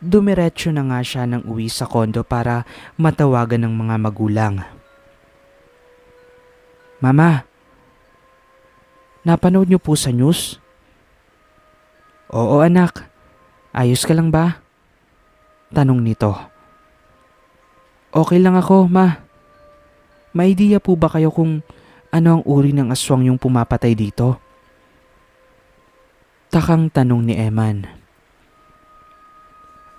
Dumiretso na nga siya ng uwi sa kondo para matawagan ng mga magulang. Mama, napanood niyo po sa news? Oo anak, ayos ka lang ba? Tanong nito. Okay lang ako, ma. May idea po ba kayo kung ano ang uri ng aswang yung pumapatay dito? Takang tanong ni Eman.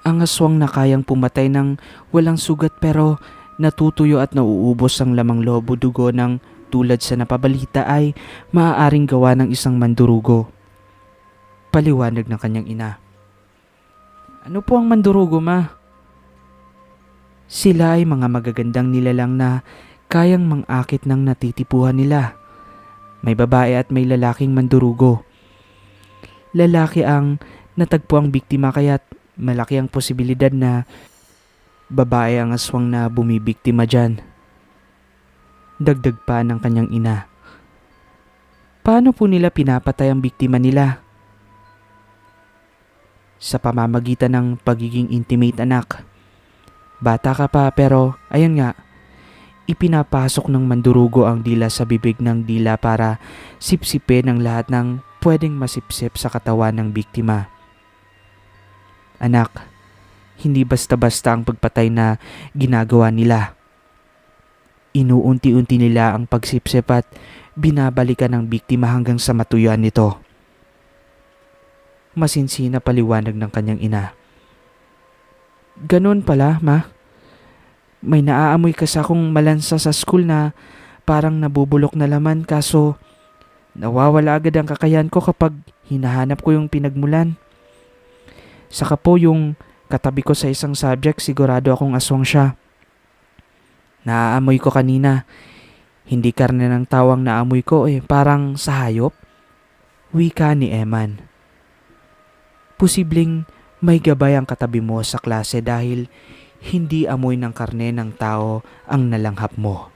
Ang aswang na kayang pumatay ng walang sugat pero natutuyo at nauubos ang lamang loob o dugo ng tulad sa napabalita ay maaaring gawa ng isang mandurugo. Paliwanag ng kanyang ina. Ano po ang mandurugo, ma? Sila ay mga magagandang nilalang na kayang mangakit ng natitipuhan nila. May babae at may lalaking mandurugo. Lalaki ang natagpo ang biktima kaya't malaki ang posibilidad na babae ang aswang na bumibiktima dyan. Dagdag pa ng kanyang ina. Paano po nila pinapatay ang biktima nila? Sa pamamagitan ng pagiging intimate, anak. Bata ka pa pero ayun nga, ipinapasok ng mandurugo ang dila sa bibig ng dila para sipsipin ang lahat ng pwedeng masipsip sa katawan ng biktima. Anak, hindi basta-basta ang pagpatay na ginagawa nila. Inuunti-unti nila ang pagsipsip at binabalikan ng biktima hanggang sa matuyuan nito. Masinsi na paliwanag ng kanyang ina. Ganun pala, ma. May naaamoy kasi akong malansa sa school na parang nabubulok na laman kaso nawawala agad ang kakayahan ko kapag hinahanap ko yung pinagmulan. Saka po yung katabi ko sa isang subject sigurado akong aswang siya. Naaamoy ko kanina. Hindi karne ng tawang naamoy ko parang sa hayop. Wika ni Eman. Posibleng may gabay ang katabi mo sa klase dahil hindi amoy ng karne ng tao ang nalanghap mo.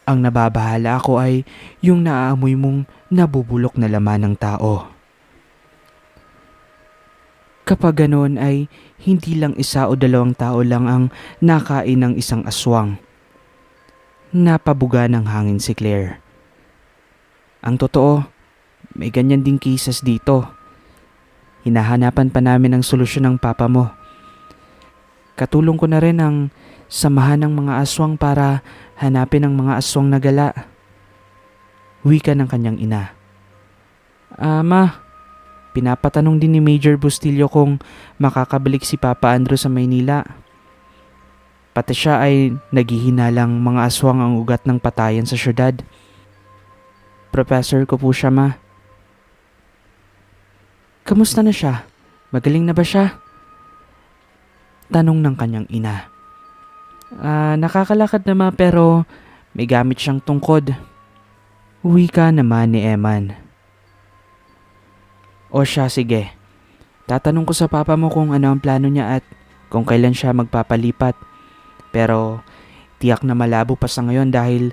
Ang nababahala ako ay yung naaamoy mong nabubulok na laman ng tao. Kapag ganoon ay hindi lang isa o dalawang tao lang ang nakain ng isang aswang. Napabuga ng hangin si Claire. Ang totoo, may ganyan ding cases dito. Hinahanapan pa namin ang solusyon ng papa mo. Katulong ko na rin ang samahan ng mga aswang para hanapin ang mga aswang na gala. Wika ng kanyang ina. Ma, pinapatanong din ni Major Bustillo kung makakabalik si Papa Andrew sa Maynila. Pati siya ay naghihinalang mga aswang ang ugat ng patayan sa syudad. Professor ko po siya, ma. Kamusta na siya? Magaling na ba siya? Tanong ng kanyang ina. Nakakalakad na, ma, pero may gamit siyang tungkod. Wika naman ni Eman. O siya, sige. Tatanong ko sa papa mo kung ano ang plano niya at kung kailan siya magpapalipat. Pero tiyak na malabo pa sa ngayon dahil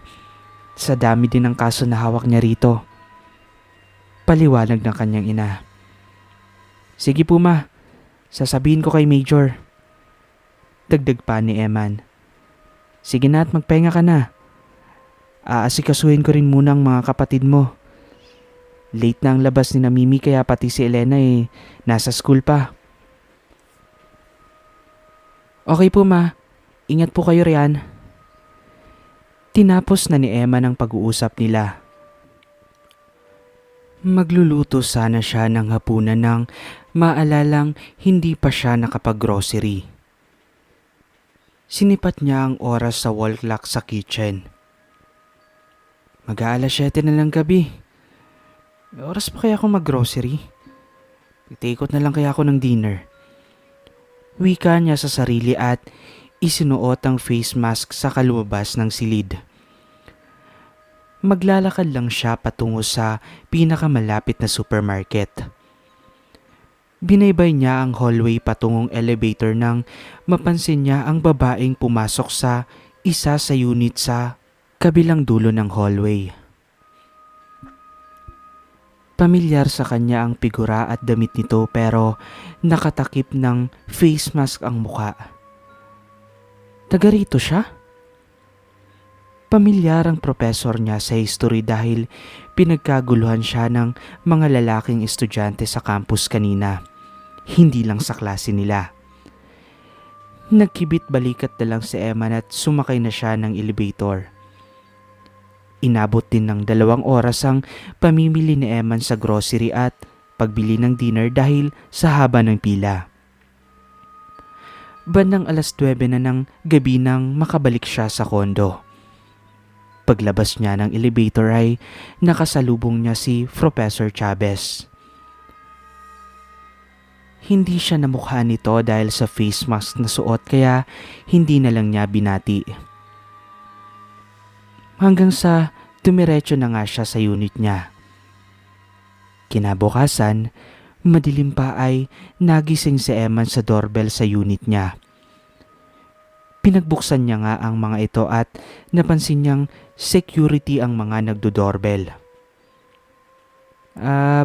sa dami din ng kaso na hawak niya rito. Paliwanag ng kanyang ina. Sige po, ma, sasabihin ko kay Major. Dagdag pa ni Eman. Sige na at magpahinga ka na. Aasikasuhin ko rin muna ang mga kapatid mo. Late na ang labas ni na Mimi kaya pati si Elena nasa school pa. Okay po, ma. Ingat po kayo riyan. Tinapos na ni Emma ang pag-uusap nila. Magluluto sana siya ng hapunan nang maalalang hindi pa siya nakapag-grocery. Sinipat niya ang oras sa wall clock sa kitchen. Mag-aalas 7 na ng gabi. May oras pa kaya akong mag-grocery? Itikot na lang kaya ako ng dinner. Wika niya sa sarili at isinuot ang face mask sa kalubas ng silid. Maglalakad lang siya patungo sa pinakamalapit na supermarket. Binaybay niya ang hallway patungong elevator nang mapansin niya ang babaeng pumasok sa isa sa unit sa kabilang dulo ng hallway. Pamilyar sa kanya ang figura at damit nito pero nakatakip ng face mask ang muka. Taga rito siya? Pamilyar ang professor niya sa history dahil pinagkaguluhan siya ng mga lalaking estudyante sa campus kanina, hindi lang sa klase nila. Nagkibit balikat na lang si Eman at sumakay na siya ng elevator. Inabot din ng 2 oras ang pamimili ni Eman sa grocery at pagbili ng dinner dahil sa haba ng pila. Bandang 9:00 na ng gabi nang makabalik siya sa kondo. Paglabas niya ng elevator ay nakasalubong niya si Professor Chavez. Hindi siya namukha nito dahil sa face mask na suot kaya hindi na lang niya binati. Hanggang sa dumiretso na nga siya sa unit niya. Kinabukasan, madilim pa ay nagising si Eman sa doorbell sa unit niya. Pinagbuksan niya nga ang mga ito at napansin niyang security ang mga nagdo-doorbell.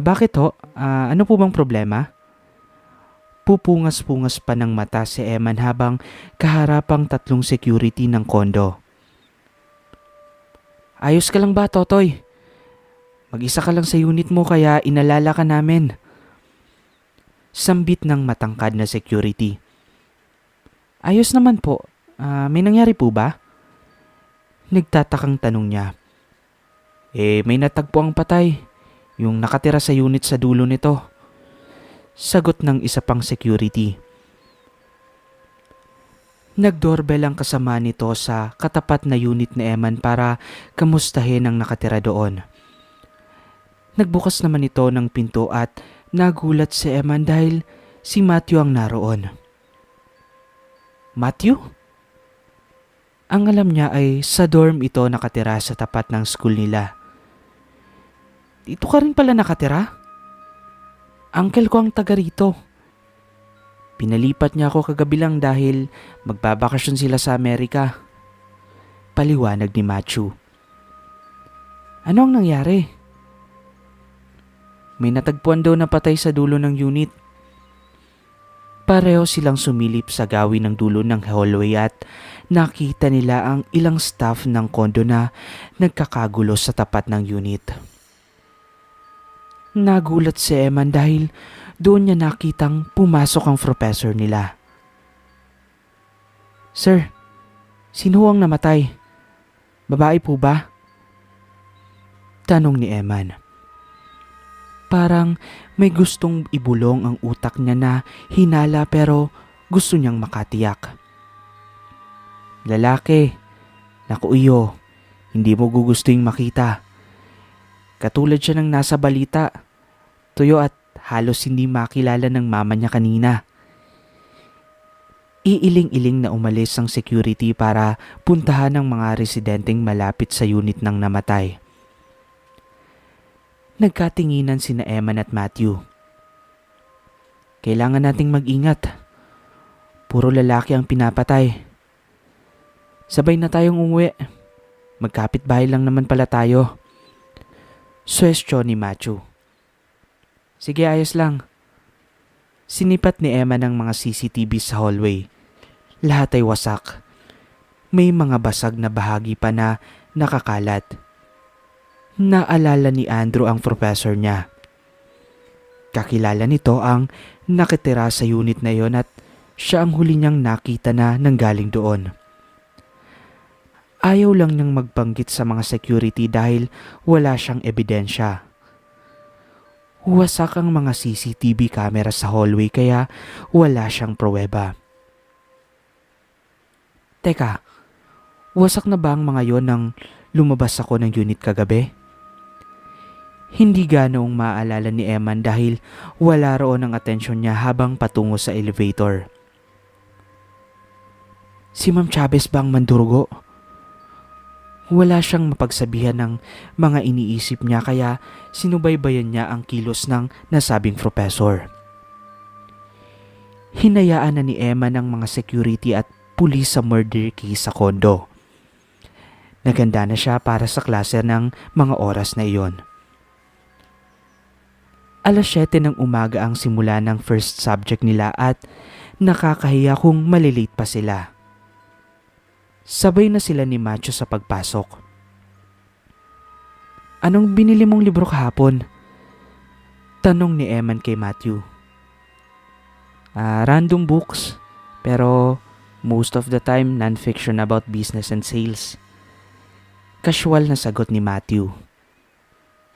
Bakit ho? Ano po bang problema? Pupungas-pungas pa ng mata si Eman habang kaharapang 3 security ng kondo. Ayos ka lang ba, Totoy? Mag-isa ka lang sa unit mo kaya inalala ka namin. Sambit ng matangkad na security. Ayos naman po. May nangyari po ba? Nagtatakang tanong niya. May natagpo ang patay. Yung nakatira sa unit sa dulo nito. Sagot ng isa pang security. Nagdoorbell ang kasama nito sa katapat na unit ni Eman para kamustahin ang nakatira doon. Nagbukas naman ito ng pinto at nagulat si Eman dahil si Matthew ang naroon. Matthew? Ang alam niya ay sa dorm ito nakatira sa tapat ng school nila. Dito ka rin pala nakatira? Uncle ko ang taga rito. Pinalipat niya ako kagabi lang dahil magbabakasyon sila sa Amerika. Paliwanag ni Matthew. Ano ang nangyari? May natagpuan daw na patay sa dulo ng unit. Pareho silang sumilip sa gawin ng dulo ng hallway at nakita nila ang ilang staff ng kondo na nagkakagulo sa tapat ng unit. Nagulat si Eman dahil doon niya nakitang pumasok ang professor nila. Sir, sino ang namatay? Babae po ba? Tanong ni Eman. Parang may gustong ibulong ang utak niya na hinala pero gusto niyang makatiyak. Lalaki, naku iyo, hindi mo gugustuhin makita. Katulad siya ng nasa balita, tuyo at halos hindi makilala ng mama niya kanina. Iiling-iling na umalis ang security para puntahan ang mga residenteng malapit sa unit ng namatay. Nagkatinginan sina Eman at Matthew. Kailangan nating mag-ingat. Puro lalaki ang pinapatay. Sabay na tayong umuwi. Magkapit-bahay lang naman pala tayo. Suwestyon ni Matthew. Sige, ayos lang. Sinipat ni Emma ng mga CCTV sa hallway. Lahat ay wasak. May mga basag na bahagi pa na nakakalat. Naalala ni Andrew ang professor niya. Kakilala nito ang nakitira sa unit na yon at siya ang huli niyang nakita na nanggaling doon. Ayaw lang niyang magbanggit sa mga security dahil wala siyang ebidensya. Wasak ang mga CCTV camera sa hallway kaya wala siyang pruweba. Teka, wasak na ba ang mga yon nang lumabas ako ng unit kagabi? Hindi ganoong maaalala ni Eman dahil wala roon ang atensyon niya habang patungo sa elevator. Si Ma'am Chavez ba ang mandurugo? Wala siyang mapagsabihan ng mga iniisip niya kaya sinubaybayan niya ang kilos ng nasabing professor. Hinayaan na ni Emma ng mga security at pulis sa murder case sa kondo. Naganda na siya para sa klase ng mga oras na iyon. 7 ng umaga ang simula ng first subject nila at nakakahiya kung malilate pa sila. Sabay na sila ni Matthew sa pagpasok. "Anong binili mong libro kahapon?" tanong ni Eman kay Matthew. Random books, pero most of the time non-fiction about business and sales." Casual na sagot ni Matthew.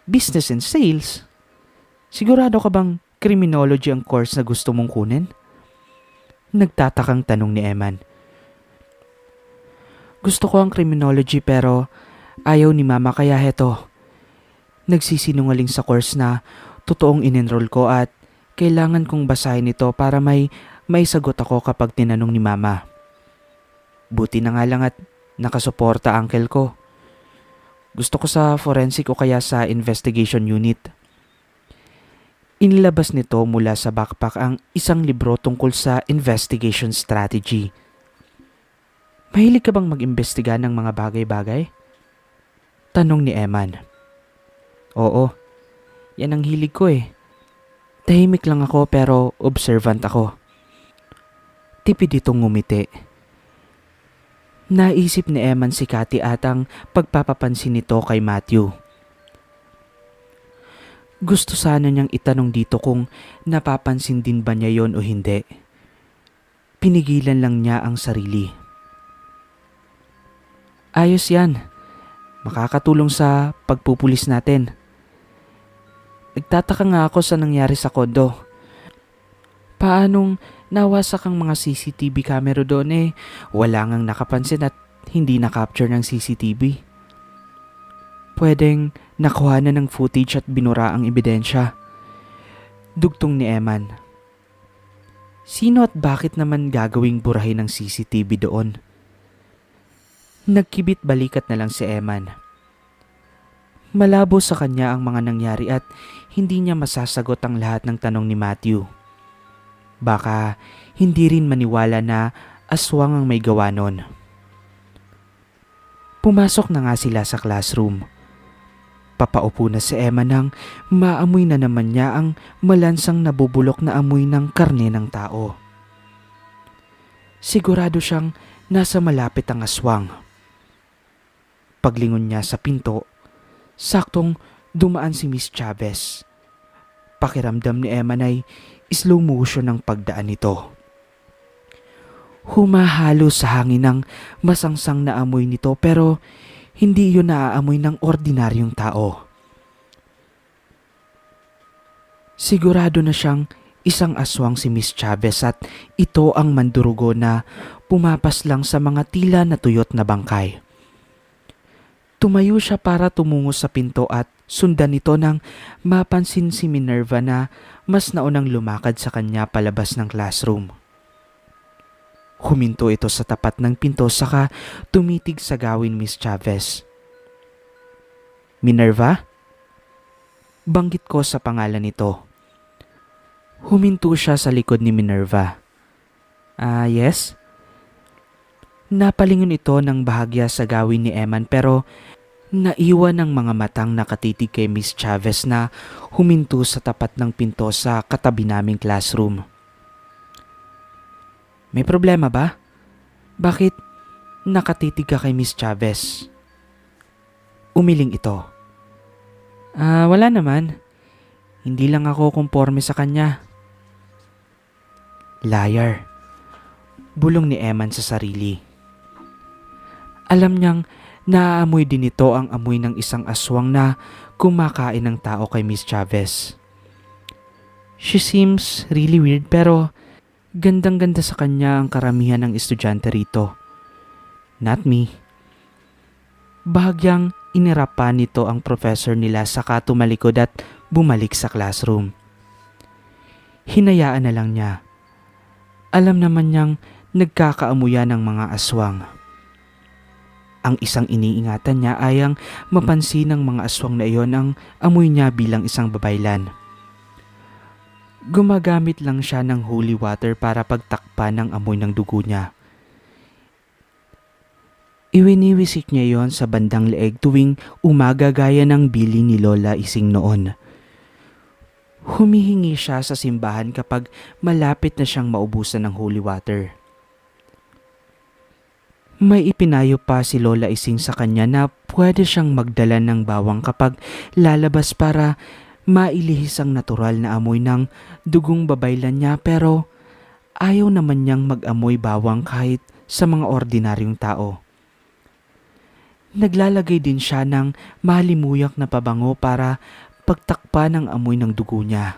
"Business and sales? Sigurado ka bang criminology ang course na gusto mong kunin?" Nagtatakang tanong ni Eman. "Gusto ko ang criminology pero ayaw ni mama kaya heto. Nagsisinungaling sa course na totoong in-enroll ko at kailangan kong basahin ito para may sagot ako kapag tinanong ni mama. Buti na nga lang at nakasuporta uncle ko. Gusto ko sa forensic o kaya sa investigation unit." Inilabas nito mula sa backpack ang isang libro tungkol sa investigation strategy. "Mahilig ka bang mag-imbestiga ng mga bagay-bagay?" tanong ni Eman. "Oo, yan ang hilig ko eh. Tahimik lang ako pero observant ako." Tipid itong ngumiti. Naisip ni Eman si Cathy at ang pagpapapansin nito kay Matthew. Gusto sana niyang itanong dito kung napapansin din ba niya yon o hindi. Pinigilan lang niya ang sarili. "Ayos yan. Makakatulong sa pagpupulis natin. Nagtataka nga ako sa nangyari sa kondo. Paanong nawasak ang mga CCTV camera doon wala ngang nakapansin at hindi na-capture ng CCTV. Pwedeng nakuha na ng footage at binura ang ebidensya." Dugtong ni Eman. "Sino at bakit naman gagawing burahin ng CCTV doon?" Nagkibit balikat na lang si Eman. Malabo sa kanya ang mga nangyari at hindi niya masasagot ang lahat ng tanong ni Matthew. Baka hindi rin maniwala na aswang ang may gawa nun. Pumasok na nga sila sa classroom. Papaupo na si Emma nang maamoy na naman niya ang malansang nabubulok na amoy ng karne ng tao. Sigurado siyang nasa malapit ang aswang. Paglingon niya sa pinto, saktong dumaan si Miss Chavez. Pakiramdam ni Emma ay slow motion ang pagdaan nito. Humahalo sa hangin ang masangsang na amoy nito pero hindi yun naaamoy ng ordinaryong tao. Sigurado na siyang isang aswang si Miss Chavez at ito ang mandurugo na pumapas lang sa mga tila natuyot na bangkay. Tumayo siya para tumungo sa pinto at sundan nito nang mapansin si Minerva na mas naunang lumakad sa kanya palabas ng classroom. Huminto ito sa tapat ng pinto saka tumitig sa gawin Miss Chavez. "Minerva?" Banggit ko sa pangalan nito. Huminto siya sa likod ni Minerva. Yes?" Napalingon ito ng bahagya sa gawin ni Eman pero naiwan ng mga matang nakatitig kay Miss Chavez na huminto sa tapat ng pinto sa katabi naming classroom. "May problema ba? Bakit nakatitig ka kay Miss Chavez?" Umiling ito. Wala naman. Hindi lang ako komporme sa kanya." Liar. Bulong ni Eman sa sarili. Alam niyang naaamoy din ito ang amoy ng isang aswang na kumakain ng tao kay Miss Chavez. She seems really weird pero gandang-ganda sa kanya ang karamihan ng estudyante rito. Not me. Bahagyang inirapan nito ang professor nila saka tumalikod at bumalik sa classroom. Hinayaan na lang niya. Alam naman niyang nagkakaamuyan ng mga aswang. Ang isang iniingatan niya ay ang mapansin ng mga aswang na iyon ang amoy niya bilang isang babaylan. Gumagamit lang siya ng holy water para pagtakpan ng amoy ng dugo niya. Iwiniwisik niya yon sa bandang leeg tuwing umaga gaya ng bili ni Lola Ising noon. Humihingi siya sa simbahan kapag malapit na siyang maubusan ng holy water. May ipinayo pa si Lola Ising sa kanya na pwede siyang magdala ng bawang kapag lalabas para mailihis ang natural na amoy ng dugong babaylan niya, pero ayaw naman niyang mag-amoy bawang kahit sa mga ordinaryong tao. Naglalagay din siya ng mahalimuyak na pabango para pagtakpan ang amoy ng dugo niya.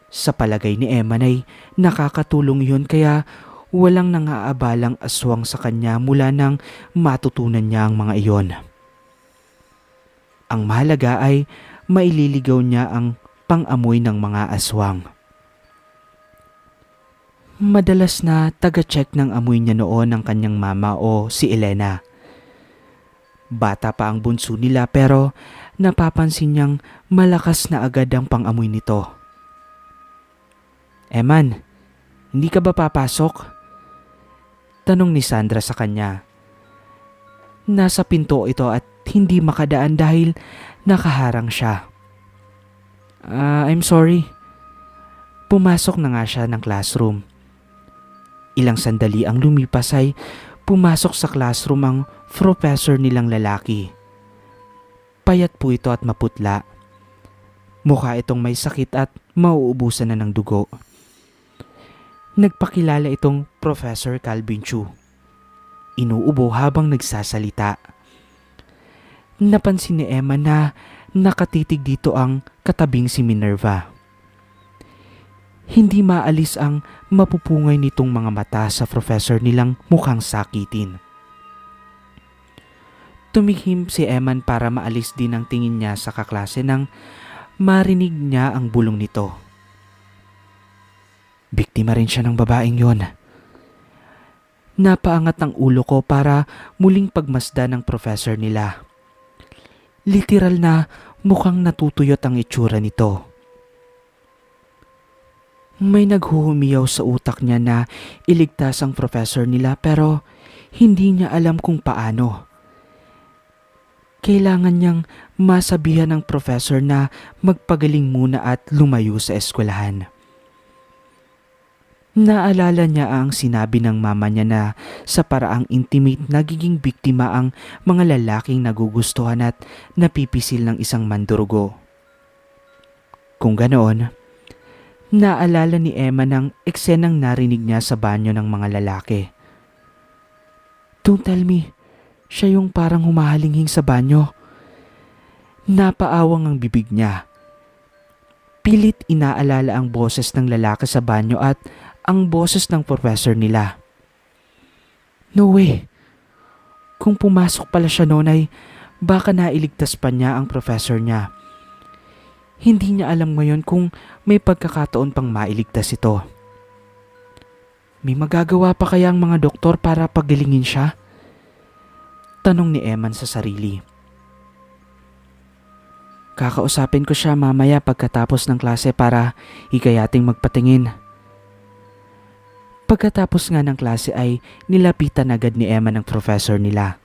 Sa palagay ni Eman ay nakakatulong yun, kaya walang nangaabalang aswang sa kanya mula nang matutunan niya ang mga iyon. Ang mahalaga ay maililigaw niya ang pang-amoy ng mga aswang. Madalas na taga-check ng amoy niya noon ang kanyang mama o si Elena. Bata pa ang bunso nila, pero napapansin niyang malakas na agad ang pang-amoy nito. "Eman, hindi ka ba papasok?" tanong ni Sandra sa kanya. Nasa pinto ito at hindi makadaan dahil nakaharang siya. I'm sorry." Pumasok na nga siya ng classroom. Ilang sandali ang lumipas ay pumasok sa classroom ang professor nilang lalaki. Payat po ito at maputla. Mukha itong may sakit at mauubusan na ng dugo. Nagpakilala itong Professor Calvin Chu. Inuubo habang nagsasalita. Napansin ni Emma na nakatitig dito ang katabing si Minerva. Hindi maalis ang mapupungay nitong mga mata sa professor nilang mukhang sakitin. Tumihim si Eman para maalis din ang tingin niya sa kaklase nang marinig niya ang bulong nito. Biktima rin siya ng babaeng yon. Napaangat ang ulo ko para muling pagmasdan ng professor nila. Literal na mukhang natutuyot ang itsura nito. May naghuhumiyaw sa utak niya na iligtas ang professor nila, pero hindi niya alam kung paano. Kailangan niyang masabihan ng professor na magpagaling muna at lumayo sa eskwelahan. Naalala niya ang sinabi ng mama niya na sa paraang intimate nagiging biktima ang mga lalaking nagugustuhan at napipisil ng isang mandurugo. Kung ganoon, naalala ni Emma ng eksenang narinig niya sa banyo ng mga lalaki. Don't tell me, siya yung parang humahalinghing sa banyo. Napaawang ang bibig niya. Pilit inaalala ang boses ng lalaki sa banyo at ang boses ng professor nila. No way. Kung pumasok pala siya noon ay baka nailigtas pa niya ang professor niya. Hindi niya alam ngayon kung may pagkakataon pang mailigtas ito. May magagawa pa kaya ang mga doktor para pagalingin siya? Tanong ni Eman sa sarili. Kakausapin ko siya mamaya pagkatapos ng klase para hikayating magpatingin. Pagkatapos nga ng klase ay nilapitan agad ni Emma ng professor nila.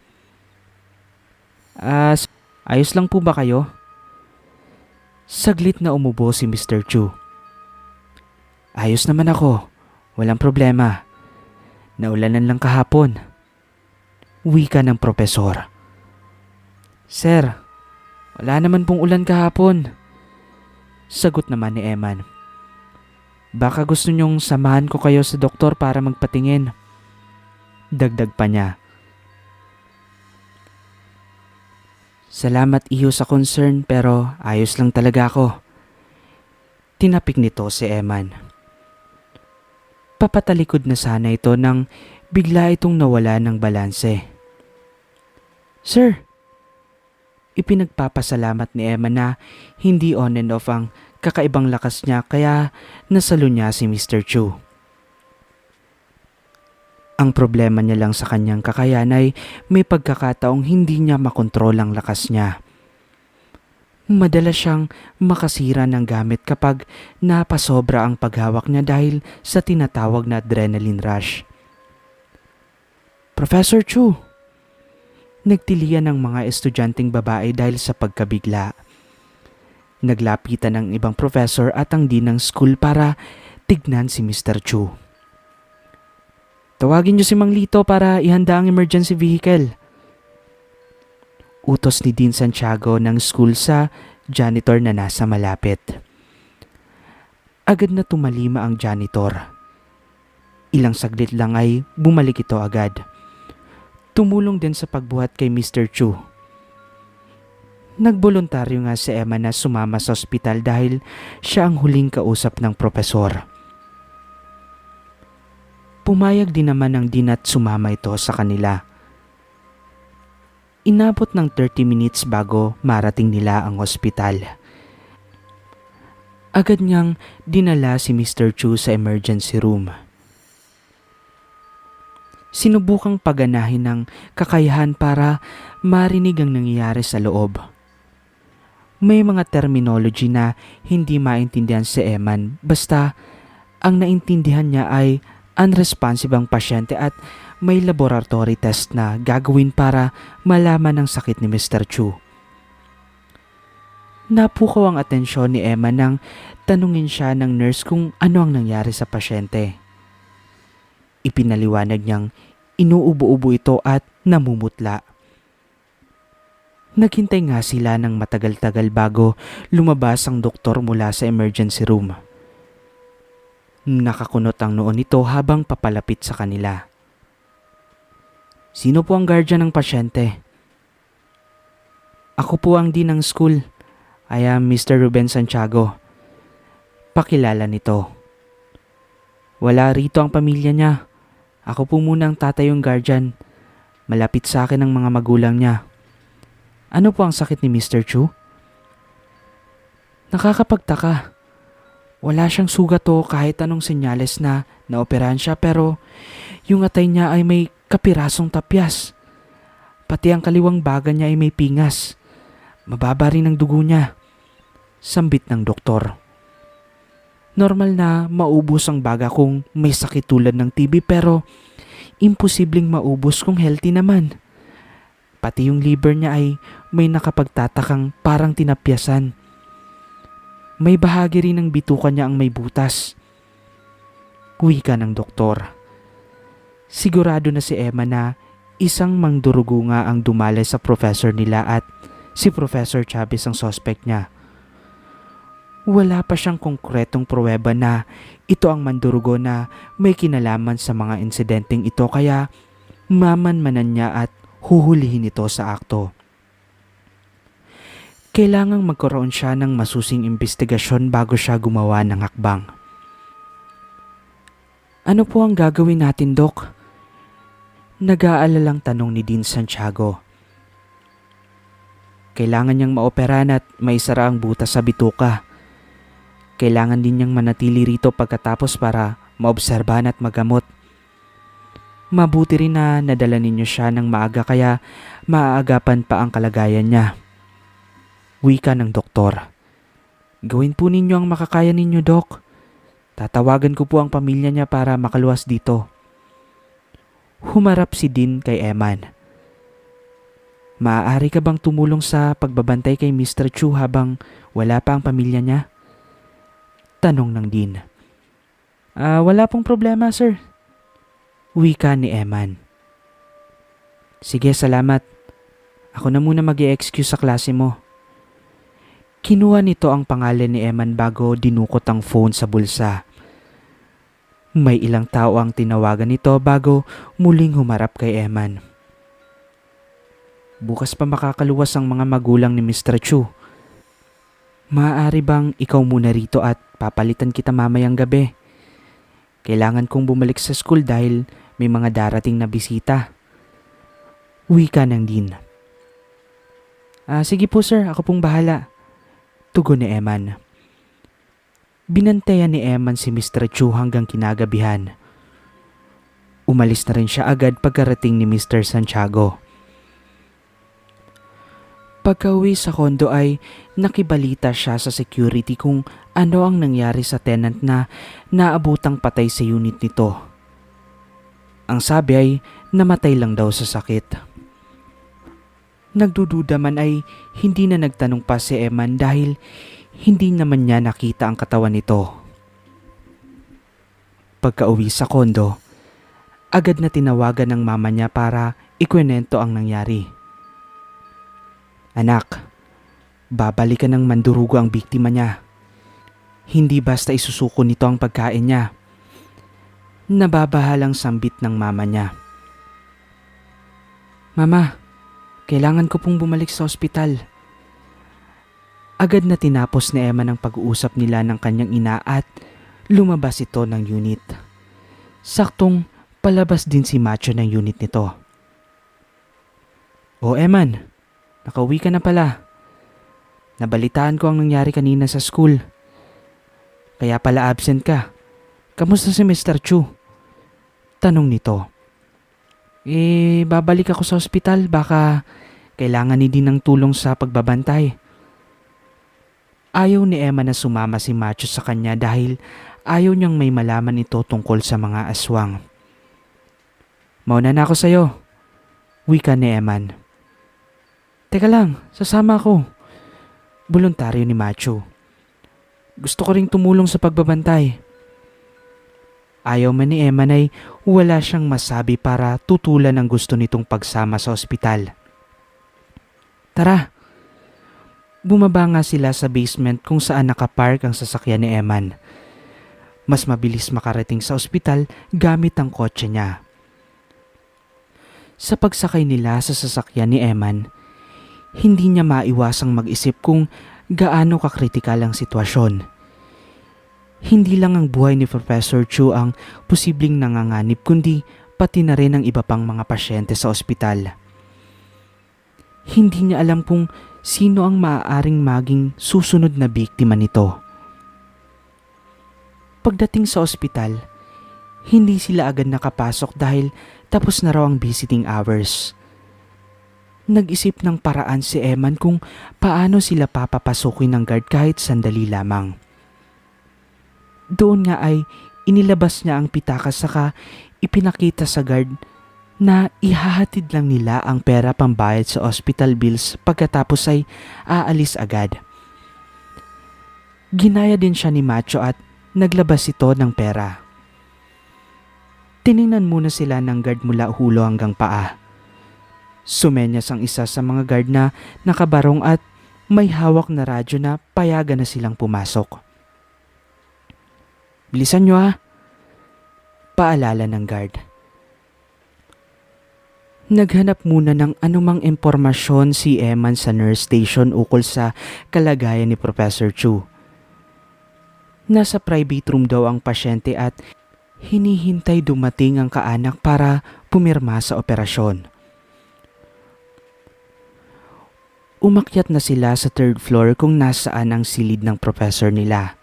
Ayos lang po ba kayo? Saglit na umubo si Mr. Chu. Ayos naman ako, walang problema. Naulanan lang kahapon. Wika ng propesor. Sir, wala naman pong ulan kahapon. Sagot naman ni Eman. Baka gusto niyong samahan ko kayo sa doktor para magpatingin. Dagdag pa niya. Salamat iyo sa concern, pero ayos lang talaga ako. Tinapik nito si Eman. Papatalikod na sana ito nang bigla itong nawala ng balanse. Sir, ipinagpapasalamat ni Emma na hindi on and off ang kakaibang lakas niya, kaya nasalo niya si Mr. Chu. Ang problema niya lang sa kanyang kakayahan ay may pagkakataong hindi niya makontrol ang lakas niya. Madalas siyang makasira ng gamit kapag napasobra ang paghawak niya dahil sa tinatawag na adrenaline rush. Professor Chu! Nagtilian ng mga estudyanteng babae dahil sa pagkabigla. Naglapitan ng ibang professor at ang dean ng school para tignan si Mr. Chu. Tawagin niyo si Mang Lito para ihanda ang emergency vehicle. Utos ni Dean Santiago ng school sa janitor na nasa malapit. Agad na tumalima ang janitor. Ilang saglit lang ay bumalik ito agad. Tumulong din sa pagbuhat kay Mr. Chu. Nagboluntaryo nga si Emma na sumama sa ospital dahil siya ang huling kausap ng propesor. Pumayag din naman ng Dean at sumama ito sa kanila. Inabot ng 30 minutes bago marating nila ang ospital. Agad niyang dinala si Mr. Chu sa emergency room. Sinubukang paganahin ng kakayahan para marinig ang nangyayari sa loob. May mga terminology na hindi maintindihan si Eman, basta ang naintindihan niya ay unresponsive ang pasyente at may laboratory test na gagawin para malaman ang sakit ni Mr. Chu. Napukaw ang atensyon ni Emma nang tanungin siya ng nurse kung ano ang nangyari sa pasyente. Ipinaliwanag niyang inuubo-ubo ito at namumutla. Naghintay nga sila ng matagal-tagal bago lumabas ang doktor mula sa emergency room. Nakakunot ang noon nito habang papalapit sa kanila. Sino po ang guardian ng pasyente? Ako po ang dean ng school. I am Mr. Ruben Santiago. Pakilala nito. Wala rito ang pamilya niya. Ako po muna ang tatay yung guardian. Malapit sa akin ang mga magulang niya. Ano po ang sakit ni Mr. Chu? Nakakapagtaka. Wala siyang sugat o kahit anong senyales na naoperahan siya pero yung atay niya ay may kapirasong tapyas. Pati ang kaliwang baga niya ay may pingas. Mababa rin ang dugo niya. Sambit ng doktor. Normal na maubos ang baga kung may sakit tulad ng TB pero imposibleng maubos kung healthy naman. Pati yung liver niya ay may nakapagtatakang parang tinapyasan. May bahagi rin ng bituka niya ang may butas. Wika ng doktor. Sigurado na si Emma na isang mangdurugo nga ang dumalay sa professor nila at si Professor Chavez ang suspect niya. Wala pa siyang konkretong pruweba na ito ang mandurugo na may kinalaman sa mga insidenteng ito kaya mamanmanan niya at huhulihin ito sa akto. Kailangang magkaroon siya ng masusing investigasyon bago siya gumawa ng hakbang. Ano po ang gagawin natin, Dok? Nag-aalalang tanong ni Dean Santiago. Kailangan niyang maoperahan at maisara ang butas sa bituka. Kailangan din niyang manatili rito pagkatapos para maobserbahan at magamot. Mabuti rin na nadala ninyo siya ng maaga kaya maaagapan pa ang kalagayan niya. Wika ng doktor. Gawin po ninyo ang makakaya ninyo, Dok. Tatawagan ko po ang pamilya niya para makaluwas dito. Humarap si Dean kay Eman. Maaari ka bang tumulong sa pagbabantay kay Mr. Chu habang wala pa ang pamilya niya? Tanong ng Dean. Wala pong problema, sir. Wika ni Eman. Sige, salamat. Ako na muna mag-i-excuse sa klase mo. Kinuha nito ang pangalan ni Eman bago dinukot ang phone sa bulsa. May ilang tao ang tinawagan nito bago muling humarap kay Eman. Bukas pa makakaluwas ang mga magulang ni Mr. Chu. Maaari bang ikaw muna rito at papalitan kita mamayang gabi? Kailangan kong bumalik sa school dahil may mga darating na bisita. Wika ng Dean. Sige po sir, ako pong bahala. Tugon ni Eman. Binantayan ni Eman si Mr. Chu hanggang kinagabihan. Umalis na rin siya agad pagkarating ni Mr. Santiago. Pagka-uwi sa kondo ay nakibalita siya sa security kung ano ang nangyari sa tenant na naabutang patay sa unit nito. Ang sabi ay namatay lang daw sa sakit. Nagdududa man ay hindi na nagtanong pa si Eman dahil Hindi naman niya nakita ang katawan nito. Pagka-uwi sa kondo, agad na tinawagan ng mama niya para ikwento ang nangyari. Anak, babalikan ng mandurugo ang biktima niya. Hindi basta isusuko nito ang pagkain niya. Nababahalang sambit ng mama niya. Mama, kailangan ko pong bumalik sa ospital. Agad na tinapos ni Emma ng pag-uusap nila ng kanyang ina at lumabas ito ng unit. Saktong palabas din si Macho ng unit nito. O Eman, nakauwi ka na pala. Nabalitaan ko ang nangyari kanina sa school. Kaya pala absent ka. Kamusta si Mr. Chu? Tanong nito. Babalik ako sa ospital. Baka kailangan ni din ng tulong sa pagbabantay. Ayaw ni Emma na sumama si Macho sa kanya dahil ayaw niyang may malaman ito tungkol sa mga aswang. Mauna na ako sa'yo. Wika ni Eman. Teka lang, sasama ako. Voluntaryo ni Macho. Gusto ko ring tumulong sa pagbabantay. Ayaw man ni Eman ay wala siyang masabi para tutulan ang gusto nitong pagsama sa ospital. Tara. Bumaba nga sila sa basement kung saan nakapark ang sasakyan ni Eman. Mas mabilis makarating sa ospital gamit ang kotse niya. Sa pagsakay nila sa sasakyan ni Eman, hindi niya maiwasang mag-isip kung gaano kakritikal ang sitwasyon. Hindi lang ang buhay ni Professor Chu ang posibleng nanganganib kundi pati na rin ang iba pang mga pasyente sa ospital. Hindi niya alam kung sino ang maaaring maging susunod na biktima nito. Pagdating sa ospital, hindi sila agad nakapasok dahil tapos na raw ang visiting hours. Nag-isip ng paraan si Eman kung paano sila papapasukin ng guard kahit sandali lamang. Doon nga ay inilabas niya ang pitaka saka ipinakita sa guard na ihahatid lang nila ang pera pambayad sa hospital bills pagkatapos ay aalis agad. Ginaya din siya ni Macho at naglabas ito ng pera. Tiningnan muna sila ng guard mula ulo hanggang paa. Sumenyas ang isa sa mga guard na nakabarong at may hawak na radyo na payagan na silang pumasok. Bilisan nyo ha, paalala ng guard. Naghanap muna ng anumang impormasyon si Eman sa nurse station ukol sa kalagayan ni Professor Chu. Nasa private room daw ang pasyente at hinihintay dumating ang kaanak para pumirma sa operasyon. Umakyat na sila sa third floor kung nasaan ang silid ng professor nila.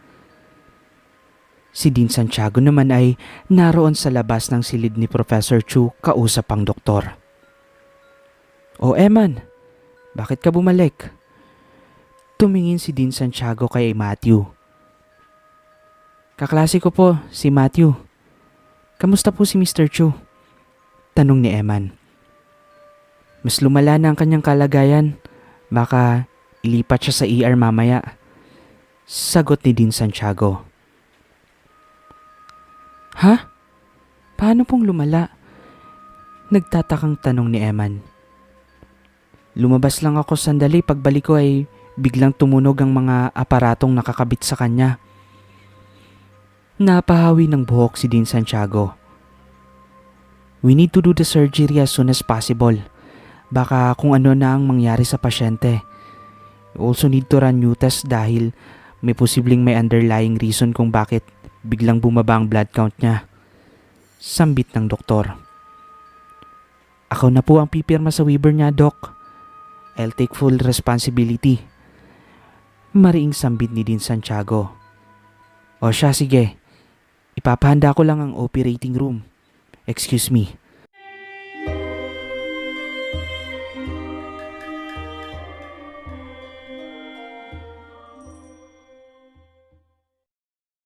Si Dean Santiago naman ay naroon sa labas ng silid ni Professor Chu kausap ang doktor. O Eman, bakit ka bumalik? Tumingin si Dean Santiago kay Matthew. Kaklase ko po, si Matthew. Kamusta po si Mr. Chu? Tanong ni Eman. Mas lumala na ang kanyang kalagayan. Baka ilipat siya sa ER mamaya. Sagot ni Dean Santiago. Ha? Paano pong lumala? Nagtatakang tanong ni Eman. Lumabas lang ako sandali, pagbalik ko ay biglang tumunog ang mga aparatong nakakabit sa kanya. Napahawi ng buhok si Dean Santiago. We need to do the surgery as soon as possible. Baka kung ano na ang mangyari sa pasyente. We also need to run new tests dahil may posibleng may underlying reason kung bakit biglang bumaba ang blood count niya. Sambit ng doktor. Ako na po ang pipirma sa waiver niya, Doc. I'll take full responsibility. Mariing sambit ni Dean Santiago. O siya, sige. Ipapahanda ko lang ang operating room. Excuse me.